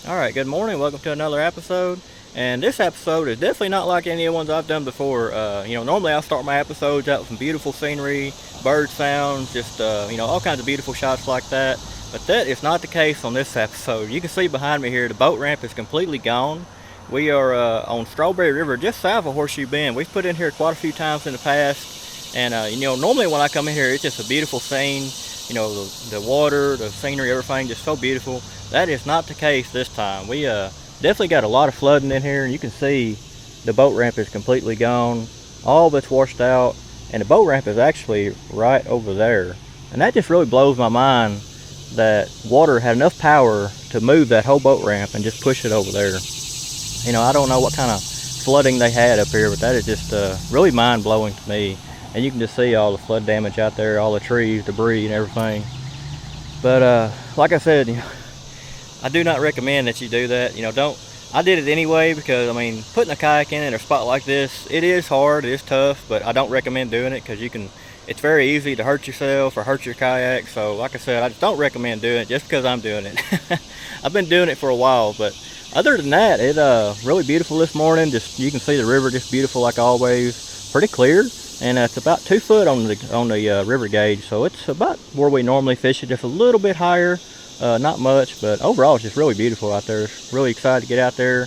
Alright, good morning. Welcome to another episode. And this episode is definitely not like any of the ones I've done before. Normally I'll start my episodes out with some beautiful scenery, bird sounds, just, all kinds of beautiful shots like that. But that is not the case on this episode. You can see behind me here, the boat ramp is completely gone. We are on Strawberry River, just south of Horseshoe Bend. We've put in here quite a few times in the past. And, normally when I come in here, it's just a beautiful scene. The water, the scenery, everything just so beautiful. That is not the case this time. We definitely got a lot of flooding in here, and you can see the boat ramp is completely gone. All of it's washed out, and the boat ramp is actually right over there. And that just really blows my mind that water had enough power to move that whole boat ramp and just push it over there. I don't know what kind of flooding they had up here, but that is just really mind-blowing to me. And you can just see all the flood damage out there, all the trees, debris, and everything. But like I said, I do not recommend that you do that. I did it anyway because, putting a kayak in a spot like this, it is hard, it is tough, but I don't recommend doing it because it's very easy to hurt yourself or hurt your kayak. So like I said, I just don't recommend doing it just because I'm doing it. I've been doing it for a while, but other than that, it really beautiful this morning. Just you can see the river just beautiful like always, pretty clear. And it's about 2 foot on the river gauge, so it's about where we normally fish it, just a little bit higher, not much, but overall it's just really beautiful out there. Really excited to get out there.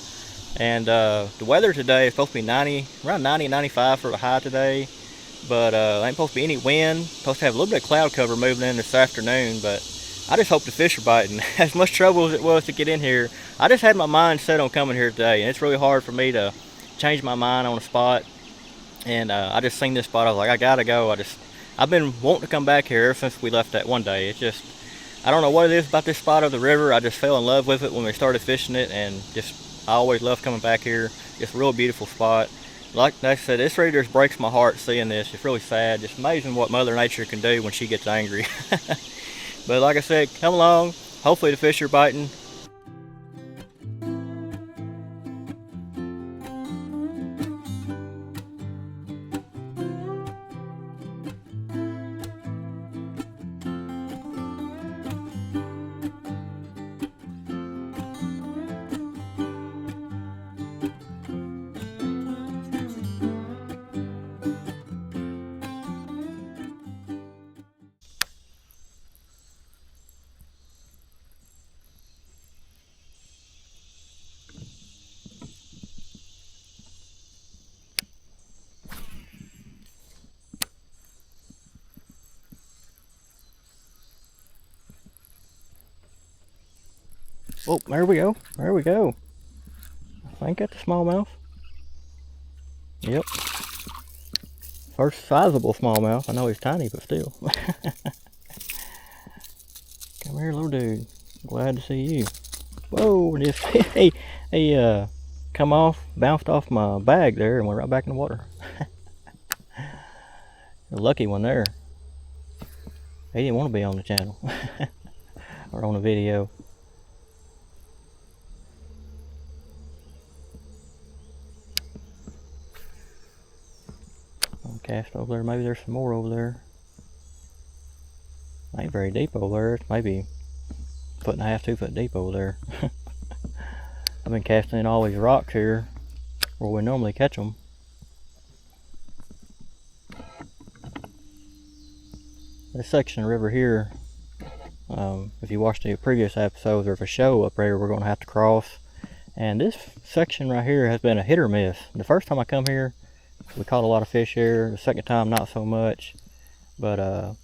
And the weather today is supposed to be around 90, 95 for the high today, but there ain't supposed to be any wind. Supposed to have a little bit of cloud cover moving in this afternoon, but I just hope the fish are biting. As much trouble as it was to get in here, I just had my mind set on coming here today, and it's really hard for me to change my mind on a spot. And I just seen this spot. I was like, I gotta go. I've been wanting to come back here ever since we left that one day. It's just, I don't know what it is about this spot of the river. I just fell in love with it when we started fishing it, and I always love coming back here. It's a real beautiful spot. Like I said, this really just breaks my heart seeing this. It's really sad. Just amazing what Mother Nature can do when she gets angry. But like I said, come along. Hopefully the fish are biting. Oh, there we go. There we go. I think that's a smallmouth. Yep. First sizable smallmouth. I know he's tiny, but still. Come here, little dude. Glad to see you. Whoa, just he come off, bounced off my bag there and went right back in the water. A lucky one there. He didn't want to be on the channel. Or on the video. Cast over there. Maybe there's some more over there. Ain't very deep over there. It's maybe 1.5 2 foot deep over there. I've been casting in all these rocks here where we normally catch them. This section of river here, if you watched the previous episodes, there's a show up there we're going to have to cross. And this section right here has been a hit or miss. The first time I come here, we caught a lot of fish here. The second time, not so much. But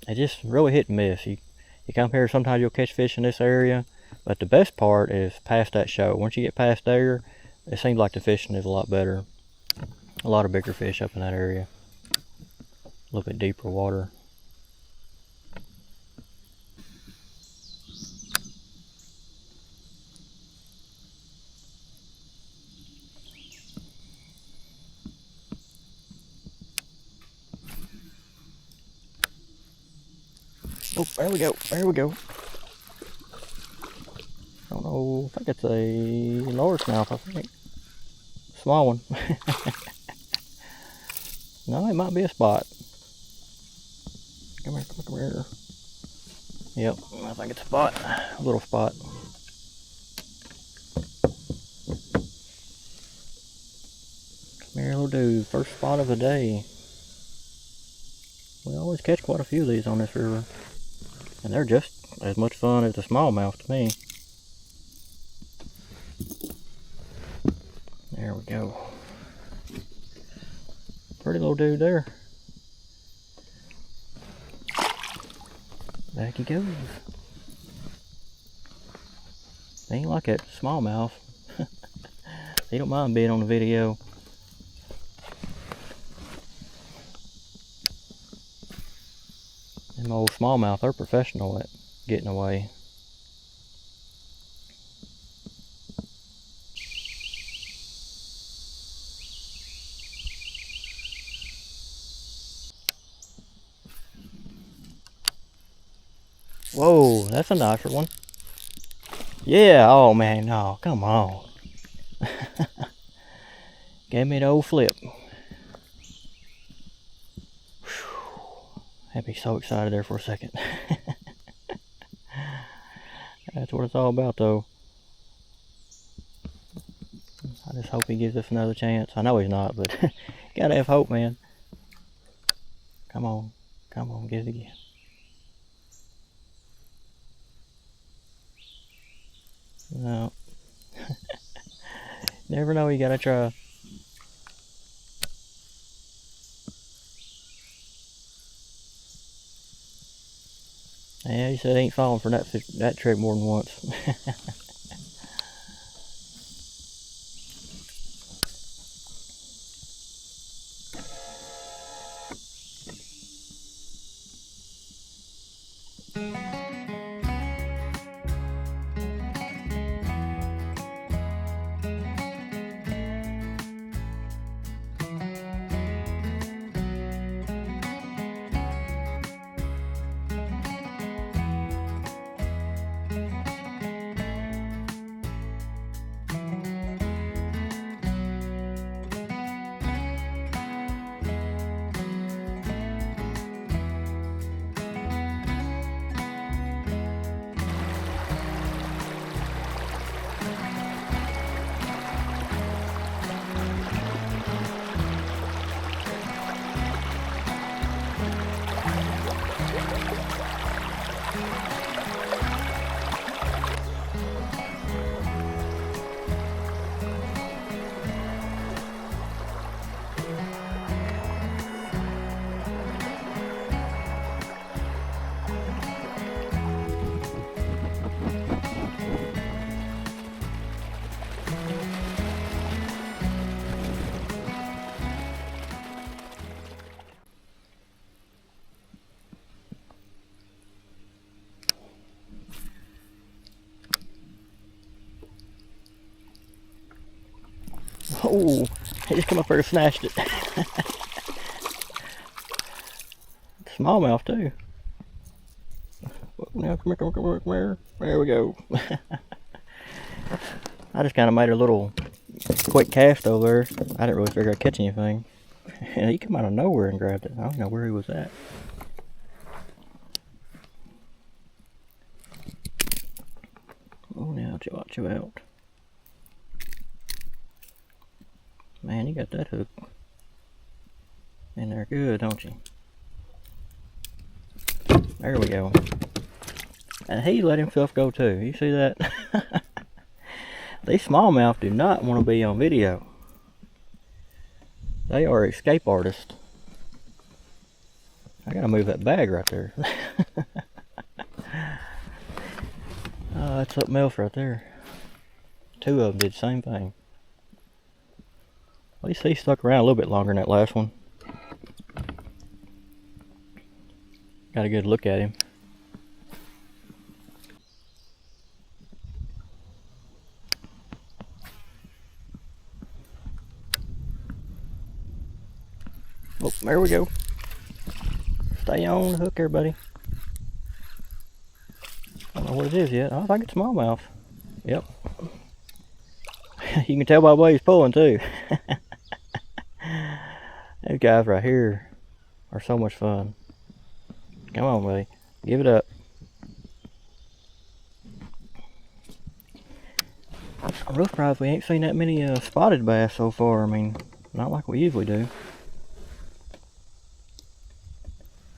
it just really hit and miss. You come here, sometimes you'll catch fish in this area. But the best part is past that show. Once you get past there, it seems like the fishing is a lot better. A lot of bigger fish up in that area. A little bit deeper water. Oh, there we go. There we go. I don't know. I think it's a largemouth, I think. Small one. No, it might be a spot. Come here, come here. Yep, I think it's a spot. A little spot. little dude, first spot of the day. We always catch quite a few of these on this river. And they're just as much fun as the smallmouth to me. There we go. Pretty little dude there. Back he goes. They ain't like that smallmouth. He don't mind being on the video. Them old smallmouth, they're professional at getting away. Whoa, that's a nicer one. Yeah, oh man, no, come on. Gave me the old flip. Had me so excited there for a second. That's what it's all about though. I just hope he gives us another chance. I know he's not, but gotta have hope, man. Come on, get it again. No. Never know, you gotta try. Yeah, he said he ain't falling for that trick more than once. Oh, he just come up there and snatched it. Smallmouth too. Now come here. There we go. I just kind of made a little quick cast over there. I didn't really figure I'd catch anything. And he came out of nowhere and grabbed it. I don't know where he was at. Oh, now watch you out. Man, you got that hook in there good, don't you? There we go. And he let himself go too. You see that? These smallmouth do not want to be on video. They are escape artists. I gotta move that bag right there. Oh, that's something else right there. Two of them did the same thing. At least he stuck around a little bit longer than that last one. Got a good look at him. Oh, there we go. Stay on the hook there, buddy. I don't know what it is yet. I think it's smallmouth. Yep. You can tell by the way he's pulling too. These guys right here are so much fun. Come on, buddy. Give it up. I'm real surprised we ain't seen that many spotted bass so far. I mean, Not like we usually do.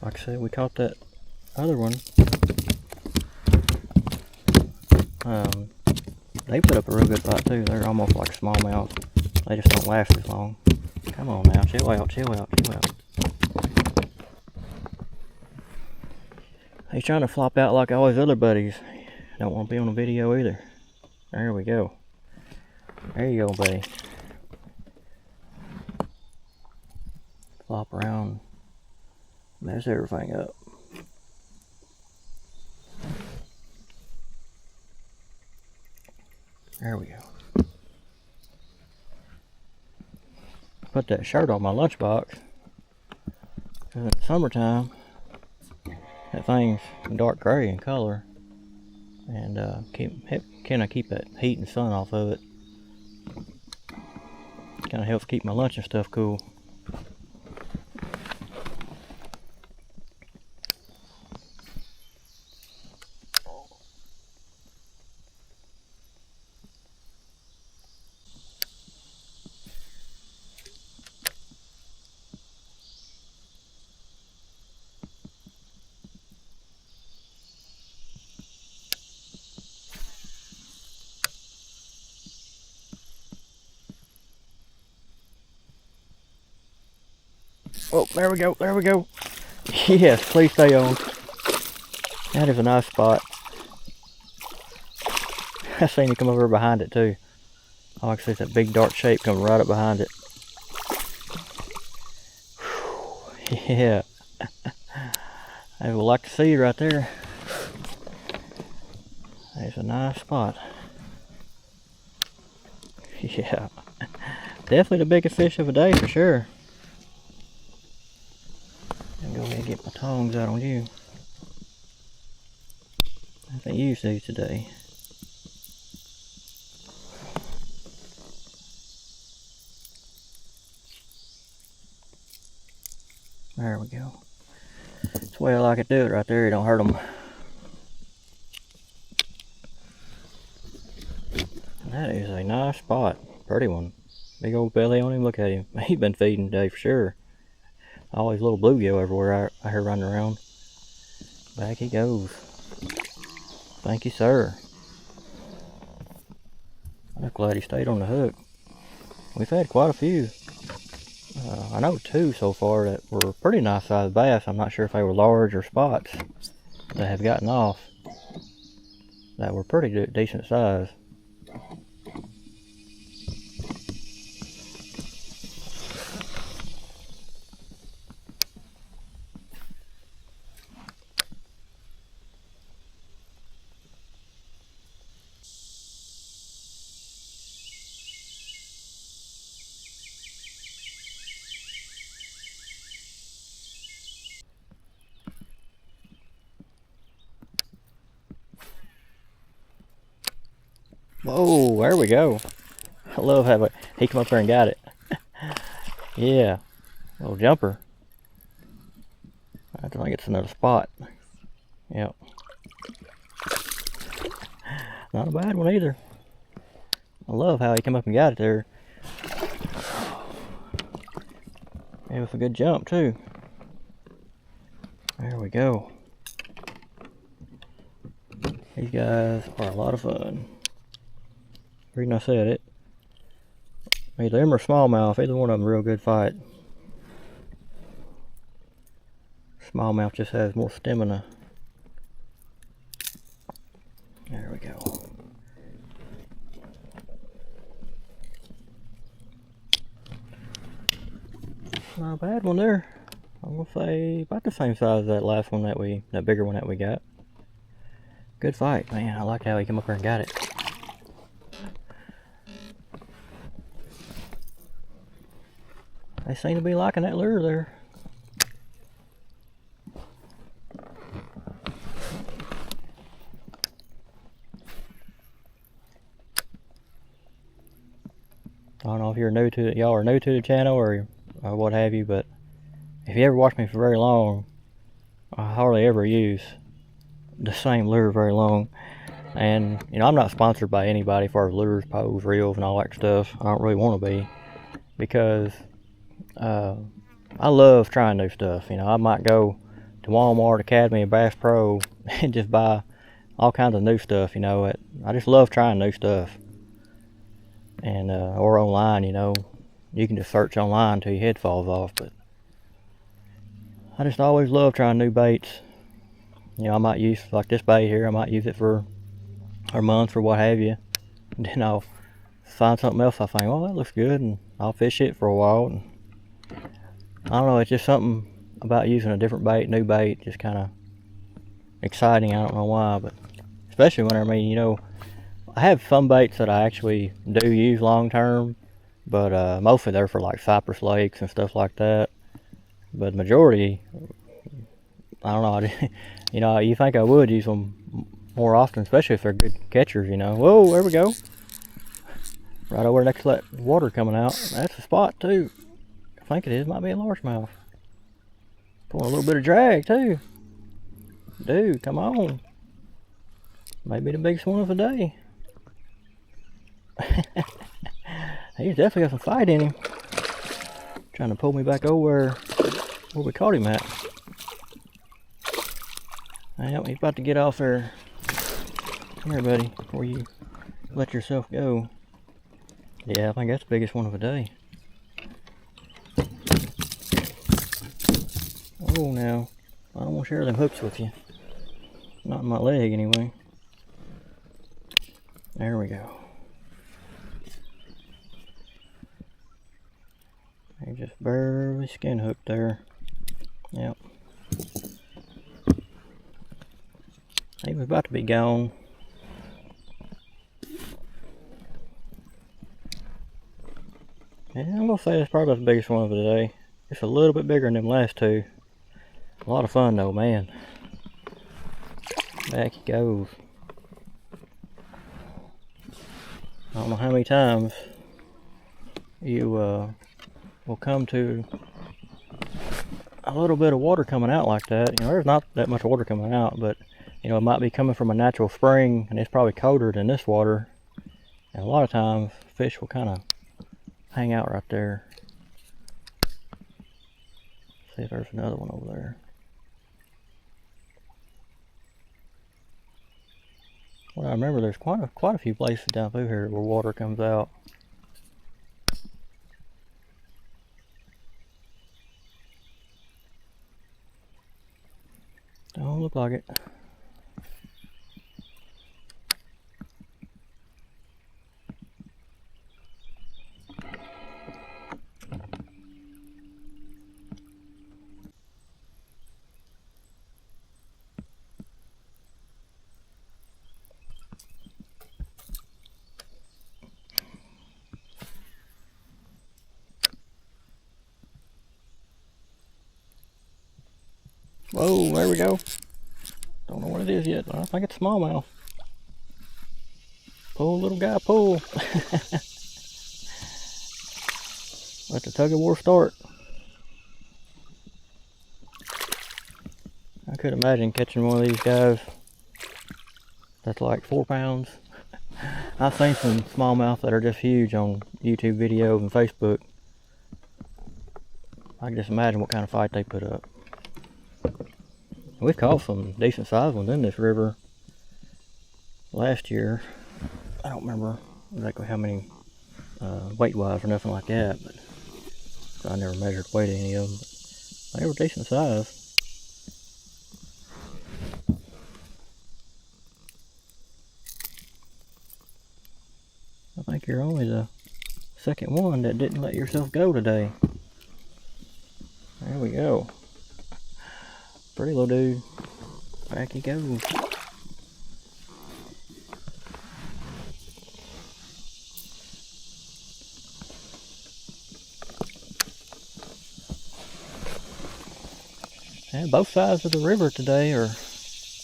Like I said, we caught that other one. They put up a real good fight too. They're almost like smallmouth. They just don't last as long. Come on now, chill out, chill out, chill out. He's trying to flop out like all his other buddies. Don't want to be on the video either. There we go. There you go, buddy. Flop around. Mess everything up. There we go. Put that shirt on my lunchbox. Cause in the summertime, that thing's dark gray in color, and kind of keep that heat and sun off of it. Kind of helps keep my lunch and stuff cool. Oh, there we go, there we go. Yes, please stay on. That is a nice spot. I seen you come over behind it too. Oh, I can see that big dark shape coming right up behind it. Whew, yeah. I would like to see you right there. That's a nice spot. Yeah. Definitely the biggest fish of the day for sure. Go ahead and get my tongs out on you. I haven't used these today. There we go. That's the way I like to do it right there. You don't hurt them. That is a nice spot. Pretty one. Big old belly on him. Look at him. He's been feeding today for sure. All these little bluegill everywhere I hear running around. Back he goes. Thank you, sir. I'm glad he stayed on the hook. We've had quite a few. I know 2 so far that were pretty nice sized bass. I'm not sure if they were large or spots that have gotten off. That were pretty decent size. Whoa, there we go. I love how he come up there and got it. Yeah, little jumper. I think it's another spot. Yep. Not a bad one either. I love how he come up and got it there. It was a good jump too. There we go. These guys are a lot of fun. The reason I said it, either them or smallmouth, either one of them real good fight. Smallmouth just has more stamina. There we go. Not a bad one there. I'm gonna say about the same size as that last one that bigger one that we got. Good fight, man. I like how he came up here and got it. They seem to be liking that lure there. I don't know if you're new to it, y'all are new to the channel or what have you, but if you ever watch me for very long, I hardly ever use the same lure very long. And you know, I'm not sponsored by anybody for lures, poles, reels, and all that stuff. I don't really want to be, because I love trying new stuff. You know, I might go to Walmart, Academy, and Bass Pro and just buy all kinds of new stuff. You know, I just love trying new stuff. And or online, you know, you can just search online till your head falls off. But I just always love trying new baits. You know, I might use, like this bait here, I might use it for a month or what have you. And then I'll find something else I think, well, that looks good, and I'll fish it for a while. And I don't know, it's just something about using a different bait, new bait, just kind of exciting. I don't know why, but especially when, I mean, you know, I have some baits that I actually do use long term, but mostly they're for like cypress lakes and stuff like that. But the majority, I don't know, you know, you think I would use them more often, especially if they're good catchers, you know. Whoa, there we go. Right over next to that water coming out. That's a spot too. I think it is, might be a largemouth. Pulling a little bit of drag too. Dude, come on. Maybe the biggest one of the day. He's definitely got some fight in him. Trying to pull me back over where we caught him at. Well, he's about to get off there. Come here, buddy, before you let yourself go. Yeah, I think that's the biggest one of the day. Oh, now, I don't want to share them hooks with you. Not in my leg, anyway. There we go. He just barely skin hooked there. Yep. He was about to be gone. Yeah, I'm gonna say that's probably the biggest one of the day. It's a little bit bigger than them last two. A lot of fun though, man. Back he goes. I don't know how many times you will come to a little bit of water coming out like that. You know, there's not that much water coming out, but you know, it might be coming from a natural spring and it's probably colder than this water. And a lot of times fish will kind of hang out right there. See if there's another one over there. Well, I remember there's quite a few places down through here where water comes out. Don't look like it. Whoa, there we go. Don't know what it is yet, but I think it's smallmouth. Pull, little guy, pull. Let the tug of war start. I could imagine catching one of these guys that's like 4 pounds. I've seen some smallmouth that are just huge on YouTube videos and Facebook. I can just imagine what kind of fight they put up. We've caught some decent sized ones in this river last year. I don't remember exactly how many weight wise or nothing like that, but I never measured weight of any of them. But they were decent size. I think you're only the second one that didn't let yourself go today. There we go. Pretty little dude. Back he goes. And both sides of the river today are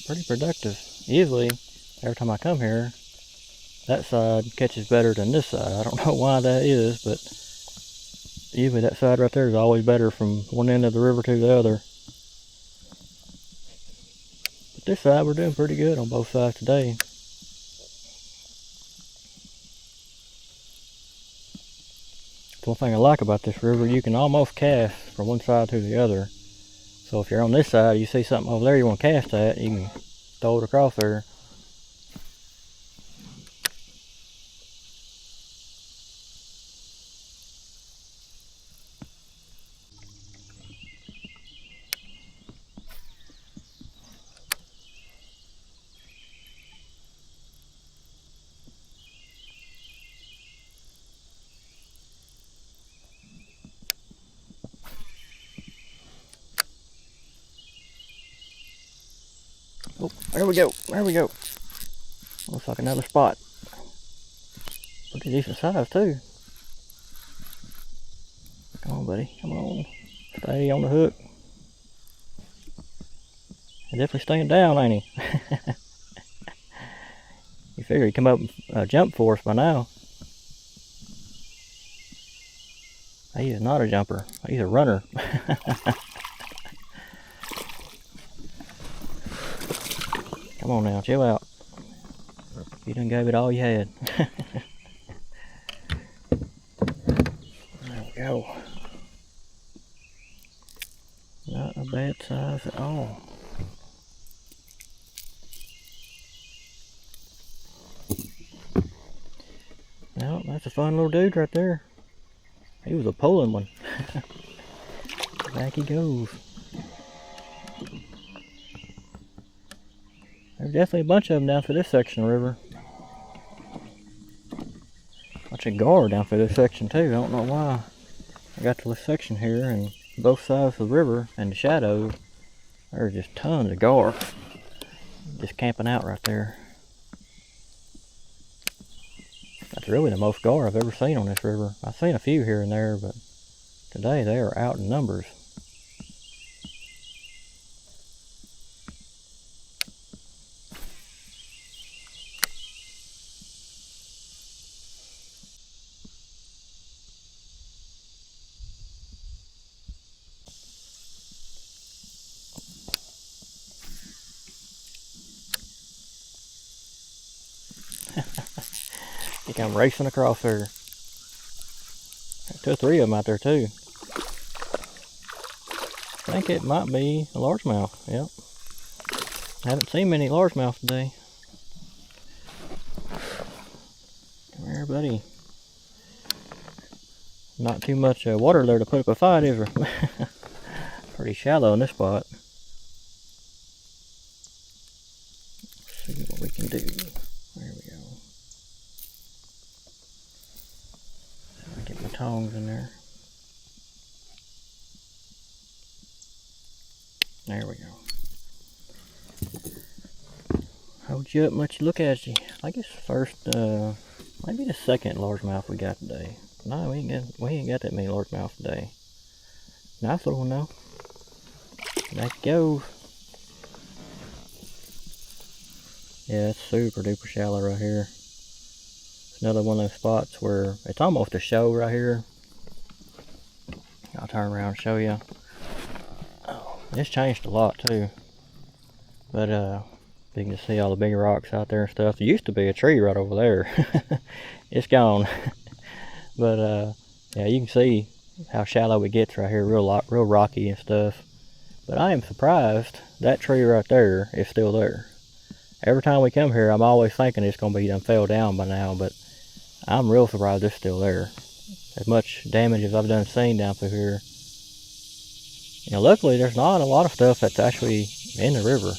pretty productive. Usually, every time I come here, that side catches better than this side. I don't know why that is, but usually that side right there is always better from one end of the river to the other. But this side we're doing pretty good on both sides today. The one thing I like about this river, you can almost cast from one side to the other. So if you're on this side, you see something over there you want to cast at, you can throw it across there. Oh, there we go. There we go. Looks like another spot. Pretty decent size too. Come on, buddy. Come on. Stay on the hook. He's definitely staying down, ain't he? You figure he'd come up and jump for us by now. He is not a jumper. He's a runner. Come on now, chill out. You done gave it all you had. There we go. Not a bad size at all. Well, that's a fun little dude right there. He was a pulling one. Back he goes. There's definitely a bunch of them down through this section of the river. Bunch of gar down through this section too. I don't know why. I got to this section here and both sides of the river and the shadow, there's just tons of gar. Just camping out right there. That's really the most gar I've ever seen on this river. I've seen a few here and there, but today they are out in numbers. You come racing across there. There's 2 or 3 of them out there too. I think it might be a largemouth. Yep. I haven't seen many largemouth today. Come here, buddy. Not too much water there to put up a fight, is there? Pretty shallow in this spot. Let's see what we can do. There we go. Get my tongs in there. There we go. Hold you up, let you look at you. I guess first, maybe the second largemouth we got today. No, we ain't got that many largemouth today. Nice little one though. There it goes. Yeah, it's super duper shallow right here. Another one of those spots where it's almost a show right here. I'll turn around and show you. Oh, it's changed a lot too. But you can see all the big rocks out there and stuff. There used to be a tree right over there. It's gone. But yeah, you can see how shallow it gets right here. Real rocky and stuff. But I am surprised that tree right there is still there. Every time we come here, I'm always thinking it's gonna be done fell down by now, but I'm real surprised it's still there. As much damage as I've done seen down through here. You know, luckily there's not a lot of stuff that's actually in the river.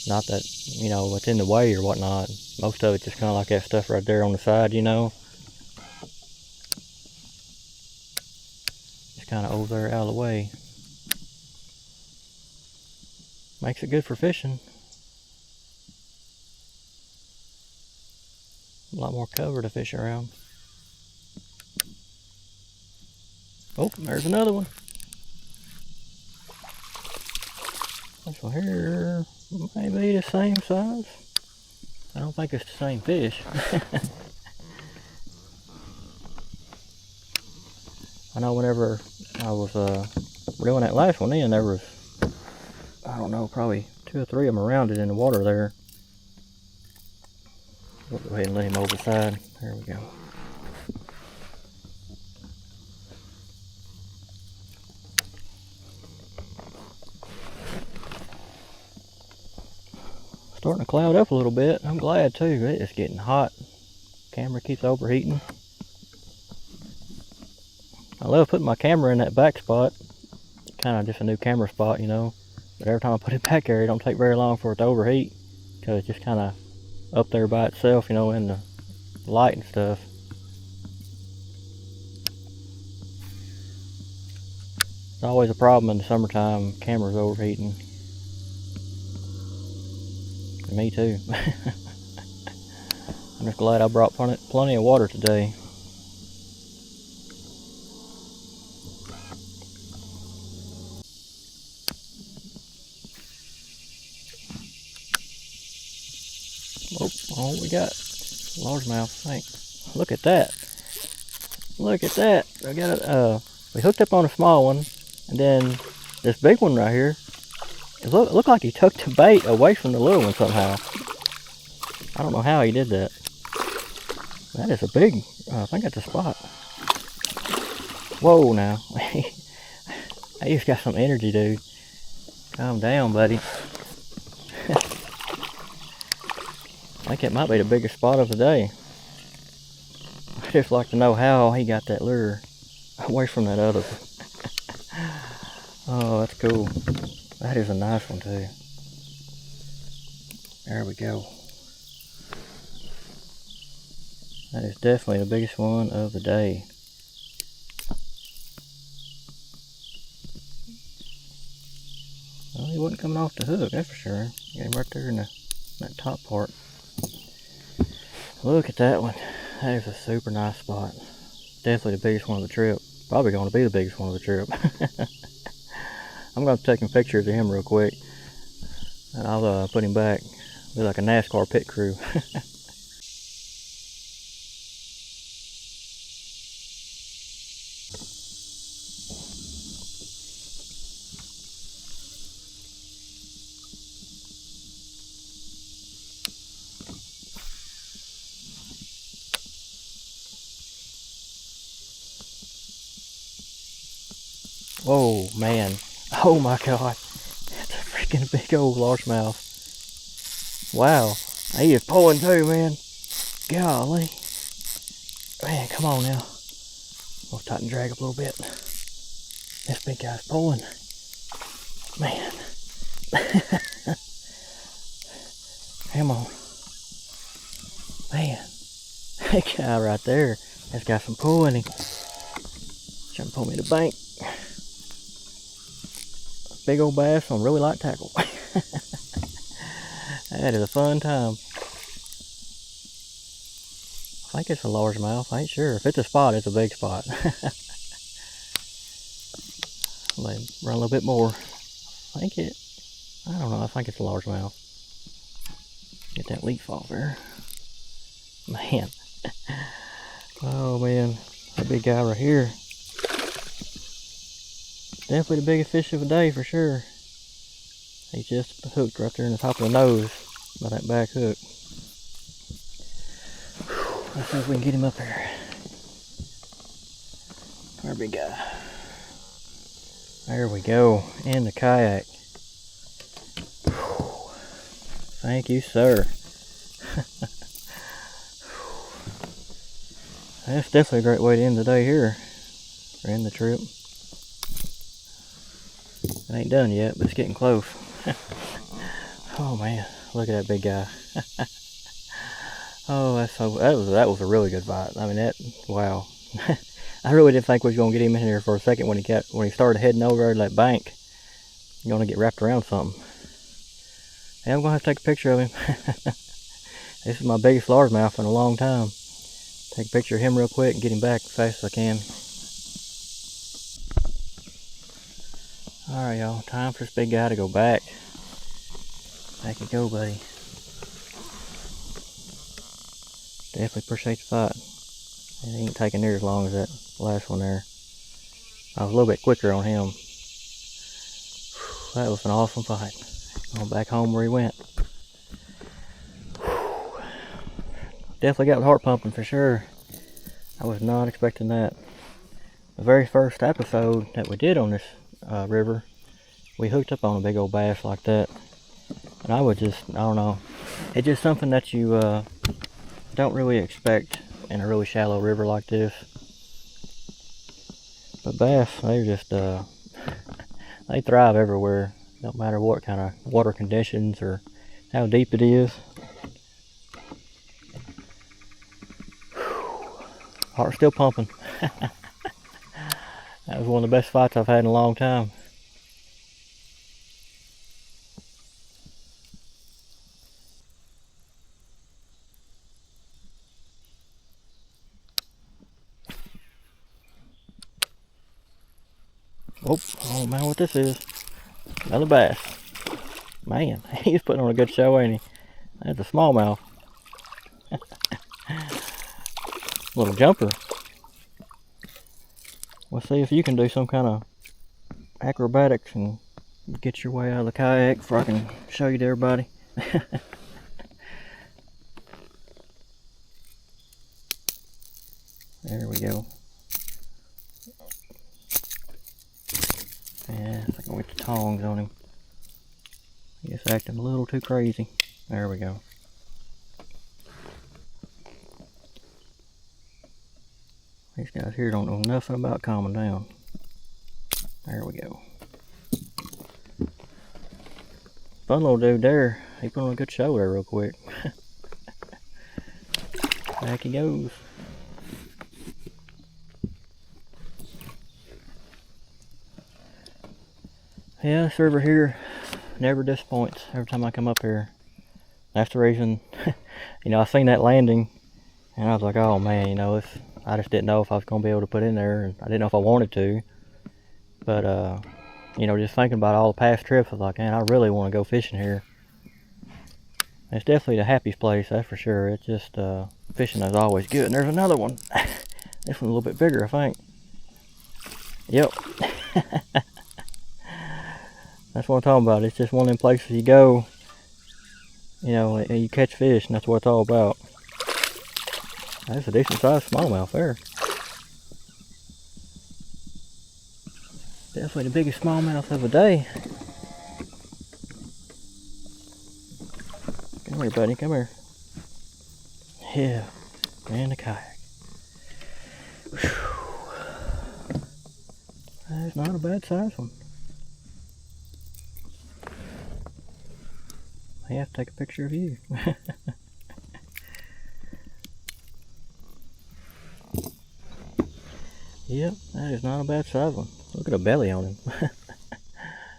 Not that, you know, it's in the way or whatnot. Most of it's just kind of like that stuff right there on the side, you know. Just kind of over there out of the way. Makes it good for fishing. A lot more cover to fish around. Oh, there's another one. This one here may be the same size. I don't think it's the same fish. I know whenever I was reeling that last one in, there was, I don't know, probably 2 or 3 of them around it in the water there. We'll go ahead and let him over the side. There we go. Starting to cloud up a little bit. I'm glad too. It is getting hot. Camera keeps overheating. I love putting my camera in that back spot. Kind of just a new camera spot, you know. But every time I put it back there, it don't take very long for it to overheat. Because it's just kind of up there by itself, you know, in the light and stuff. It's always a problem in the summertime, cameras overheating. Me too. I'm just glad I brought plenty of water today. Oh, we got largemouth, I think. Look at that. Look at that. I got it. We hooked up on a small one, and then this big one right here. It looked like he took the bait away from the little one somehow. I don't know how he did that. That is a big, I think that's a spot. Whoa now. He's got some energy, dude. Calm down, buddy. I think it might be the biggest spot of the day. I'd just like to know how he got that lure away from that other one. Oh, that's cool. That is a nice one too. There we go. That is definitely the biggest one of the day. Well, he wasn't coming off the hook, that's for sure. Got him right there in that top part. Look at that one. That is a super nice spot. Definitely the biggest one of the trip. Probably going to be the biggest one of the trip. I'm going to take some pictures of him real quick. And I'll put him back. Be like a NASCAR pit crew. Whoa, man. Oh my god. That's a freaking big old largemouth. Wow. He is pulling too, man. Golly. Man, come on now. We'll tighten drag up a little bit. This big guy's pulling. Man. Come on. Man. That guy right there has got some pull in him. Trying to pull me to the bank. Big old bass on really light tackle. That is a fun time. I think it's a largemouth. I ain't sure. If it's a spot, it's a big spot. Let him run a little bit more. I don't know. I think it's a largemouth. Get that leaf off there. Man. Oh man. That big guy right here. Definitely the biggest fish of the day for sure. He's just hooked right there in the top of the nose by that back hook. Let's see if we can get him up here. Come here, big guy. There we go, in the kayak. Thank you, sir. That's definitely a great way to end the day here, or end the trip. It ain't done yet, but it's getting close. Oh man, look at that big guy. Oh, that was a really good bite. I mean, wow. I really didn't think we was gonna get him in here for a second when he started heading over to that bank. You're gonna get wrapped around something. Hey, I'm gonna have to take a picture of him. This is my biggest largemouth in a long time. Take a picture of him real quick and get him back as fast as I can. Alright y'all, time for this big guy to go back. Back you go, buddy. Definitely appreciate the fight. It ain't taking near as long as that last one there. I was a little bit quicker on him. That was an awesome fight. Going back home where he went. Definitely got the heart pumping for sure. I was not expecting that. The very first episode that we did on this river, we hooked up on a big old bass like that. And I would just, I don't know, it's just something that you don't really expect in a really shallow river like this. But bass, they're just, they thrive everywhere. No matter what kind of water conditions or how deep it is. Heart's still pumping. That was one of the best fights I've had in a long time. Oh man, what this is? Another bass. Man, he's putting on a good show, ain't he? That's a smallmouth. Little jumper. Let's see if you can do some kind of acrobatics and get your way out of the kayak before I can show you to everybody. There we go. Yeah, I think I'll get the tongs on him. He's acting a little too crazy. There we go. These guys here don't know nothing about calming down. There we go. Fun little dude there. He put on a good show there real quick. Back he goes. Yeah, this river here never disappoints every time I come up here. That's the reason, you know, I seen that landing and I was like, oh man, you know, I just didn't know if I was going to be able to put in there, and I didn't know if I wanted to. But, you know, just thinking about all the past trips, I was like, man, I really want to go fishing here. It's definitely the happiest place, that's for sure. It's just, fishing is always good. And there's another one. This one's a little bit bigger, I think. Yep. That's what I'm talking about. It's just one of them places you go, you know, and you catch fish, and that's what it's all about. That's a decent sized smallmouth there. Definitely the biggest smallmouth of the day. Come here, buddy, come here. Yeah, and the kayak. Whew. That's not a bad size one. I have to take a picture of you. Yep, that is not a bad size one. Look at the belly on him.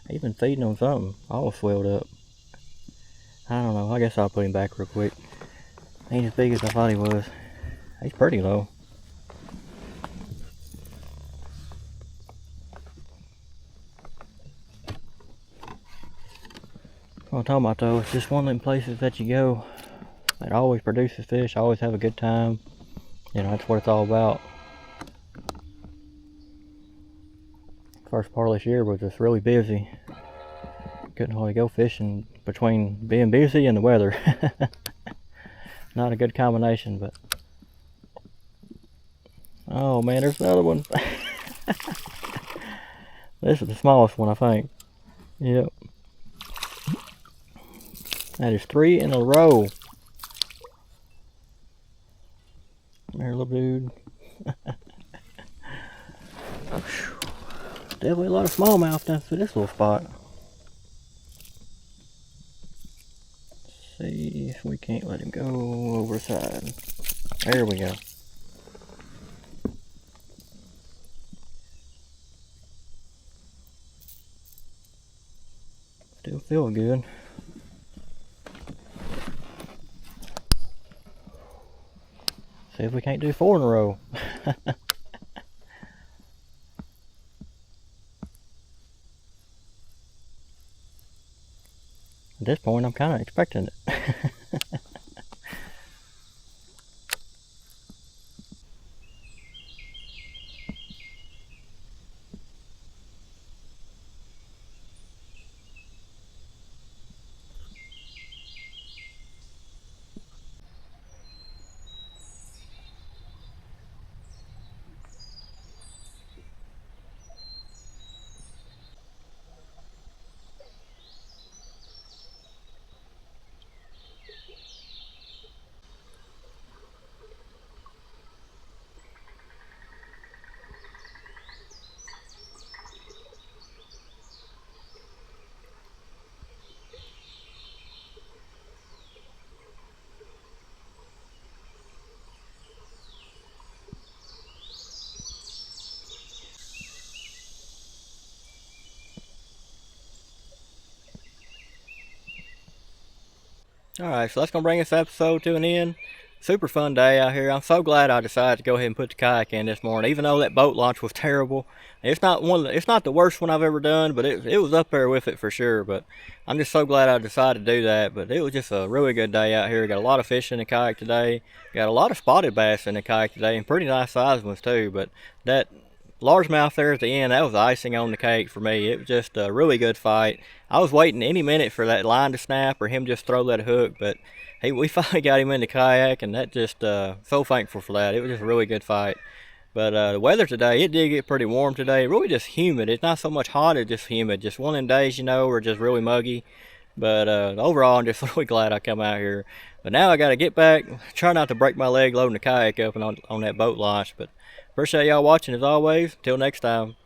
He's been feeding on something, all swelled up. I don't know, I guess I'll put him back real quick. He ain't as big as I thought he was. He's pretty low. What I'm talking about though, it's just one of them places that you go that always produces fish, always have a good time. You know, that's what it's all about. First part of this year was just really busy. Couldn't hardly go fishing between being busy and the weather. Not a good combination, but oh man, there's another one. This is the smallest one, I think. Yep. That is 3 in a row. Come here, little dude. Definitely a lot of smallmouth down through this little spot. Let's see if we can't let him go over the side. There we go. Still feel good. See if we can't do 4 in a row. At this point, I'm kind of expecting it. Alright, so that's going to bring this episode to an end. Super fun day out here. I'm so glad I decided to go ahead and put the kayak in this morning, even though that boat launch was terrible. It's not the worst one I've ever done, but it was up there with it for sure. But I'm just so glad I decided to do that. But it was just a really good day out here. Got a lot of fish in the kayak today. Got a lot of spotted bass in the kayak today, and pretty nice sized ones too. But that largemouth there at the end, that was the icing on the cake for me. It was just a really good fight. I was waiting any minute for that line to snap or him just throw that hook, but we finally got him in the kayak, and that just so thankful for that. It was just a really good fight. But the weather today, it did get pretty warm today. Really just humid. It's not so much hot, it's just humid. Just one of them days, where just really muggy. But overall, I'm just really glad I come out here. But now I got to get back, try not to break my leg loading the kayak up and on that boat launch. But appreciate y'all watching as always. Till next time.